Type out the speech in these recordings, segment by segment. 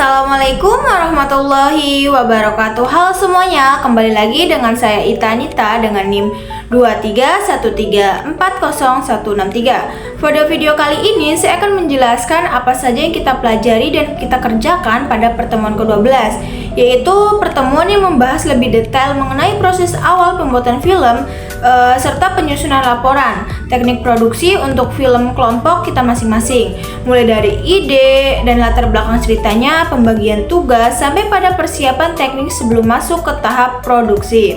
Assalamualaikum warahmatullahi wabarakatuh. Halo semuanya, kembali lagi dengan saya Ita Anita dengan NIM 231340163. Pada video kali ini saya akan menjelaskan apa saja yang kita pelajari dan kita kerjakan pada pertemuan ke-12, yaitu pertemuan yang membahas lebih detail mengenai proses awal pembuatan film serta penyusunan laporan, teknik produksi untuk film kelompok kita masing-masing, mulai dari ide dan latar belakang ceritanya, pembagian tugas, sampai pada persiapan teknik sebelum masuk ke tahap produksi.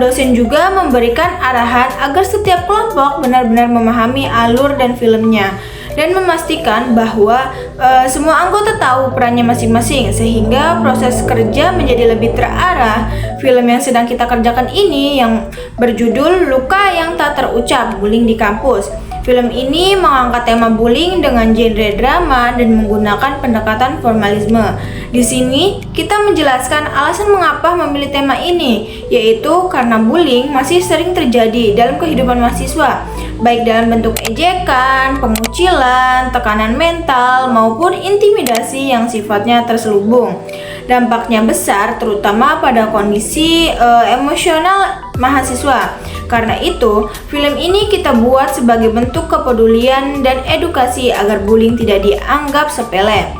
Dosen juga memberikan arahan agar setiap kelompok benar-benar memahami alur dan filmnya dan memastikan bahwa semua anggota tahu perannya masing-masing sehingga proses kerja menjadi lebih terarah. Film yang sedang kita kerjakan ini yang berjudul Luka yang Tak Terucap, Bullying di Kampus. Film ini mengangkat tema bullying dengan genre drama dan menggunakan pendekatan formalisme. Di sini kita menjelaskan alasan mengapa memilih tema ini, yaitu karena bullying masih sering terjadi dalam kehidupan mahasiswa, baik dalam bentuk ejekan, pengucilan, tekanan mental, maupun intimidasi yang sifatnya terselubung. Dampaknya besar terutama pada kondisi emosional mahasiswa. Karena itu, film ini kita buat sebagai bentuk kepedulian dan edukasi agar bullying tidak dianggap sepele.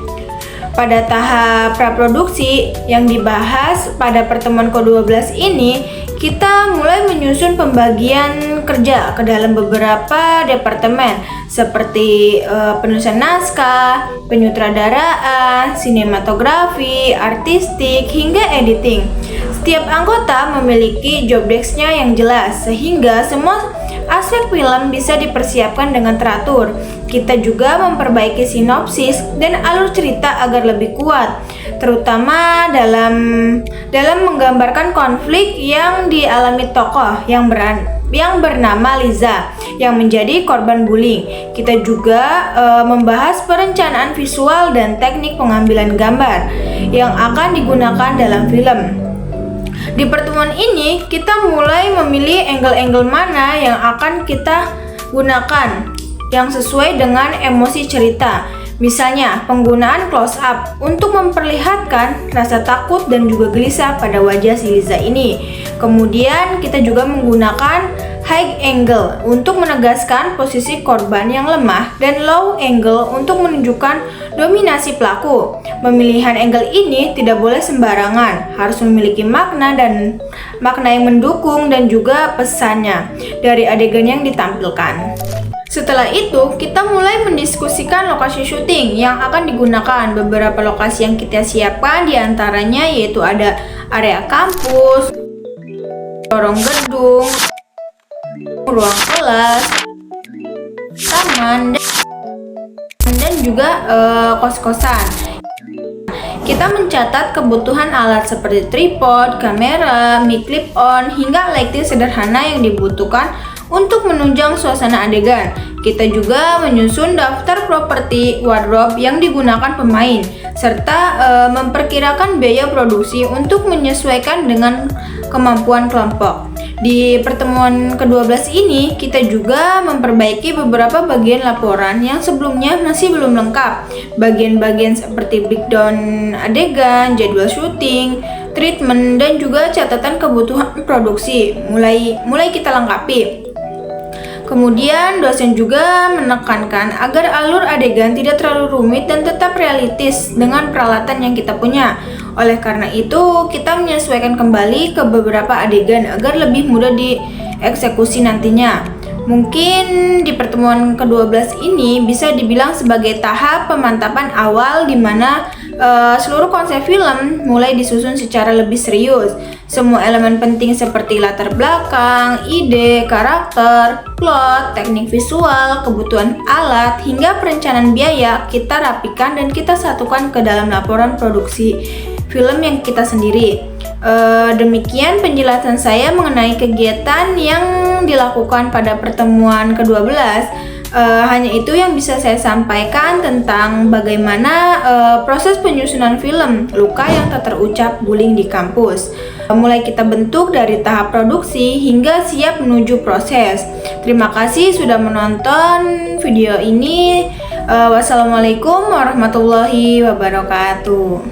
Pada tahap praproduksi yang dibahas pada pertemuan ke-12 ini, kita mulai menyusun pembagian kerja ke dalam beberapa departemen seperti penulisan naskah, penyutradaraan, sinematografi, artistik, hingga editing. Setiap anggota memiliki job desk-nya yang jelas sehingga semua aspek film bisa dipersiapkan dengan teratur. Kita juga memperbaiki sinopsis dan alur cerita agar lebih kuat, terutama dalam menggambarkan konflik yang dialami tokoh yang bernama Liza yang menjadi korban bullying. Kita juga membahas perencanaan visual dan teknik pengambilan gambar yang akan digunakan dalam film. Di pertemuan ini, kita mulai memilih angle-angle mana yang akan kita gunakan yang sesuai dengan emosi cerita. Misalnya, penggunaan close up untuk memperlihatkan rasa takut dan juga gelisah pada wajah si Liza ini. Kemudian, kita juga menggunakan high angle untuk menegaskan posisi korban yang lemah dan low angle untuk menunjukkan dominasi pelaku. Pemilihan angle ini tidak boleh sembarangan, harus memiliki makna yang mendukung dan juga pesannya dari adegan yang ditampilkan. Setelah itu, kita mulai mendiskusikan lokasi syuting yang akan digunakan. Beberapa lokasi yang kita siapkan diantaranya yaitu ada area kampus, lorong gedung, ruang kelas, taman, dan juga kos-kosan. Kita mencatat kebutuhan alat seperti tripod, kamera, mic clip-on, hingga lighting sederhana yang dibutuhkan untuk menunjang suasana adegan. Kita juga menyusun daftar properti wardrobe yang digunakan pemain, serta memperkirakan biaya produksi untuk menyesuaikan dengan kemampuan kelompok. Di pertemuan ke-12 ini, kita juga memperbaiki beberapa bagian laporan yang sebelumnya masih belum lengkap. Bagian-bagian seperti breakdown adegan, jadwal syuting, treatment, dan juga catatan kebutuhan produksi mulai kita lengkapi. Kemudian dosen juga menekankan agar alur adegan tidak terlalu rumit dan tetap realistis dengan peralatan yang kita punya. Oleh karena itu, kita menyesuaikan kembali ke beberapa adegan agar lebih mudah dieksekusi nantinya. Mungkin di pertemuan ke-12 ini bisa dibilang sebagai tahap pemantapan awal di mana seluruh konsep film mulai disusun secara lebih serius. Semua elemen penting seperti latar belakang, ide, karakter, plot, teknik visual, kebutuhan alat, hingga perencanaan biaya kita rapikan dan kita satukan ke dalam laporan produksi film yang kita sendiri. Demikian penjelasan saya mengenai kegiatan yang dilakukan pada pertemuan ke-12. Hanya itu yang bisa saya sampaikan tentang bagaimana proses penyusunan film Luka yang Tak Terucap, Bullying di Kampus. Mulai kita bentuk dari tahap produksi hingga siap menuju proses. Terima kasih sudah menonton video ini. Wassalamualaikum warahmatullahi wabarakatuh.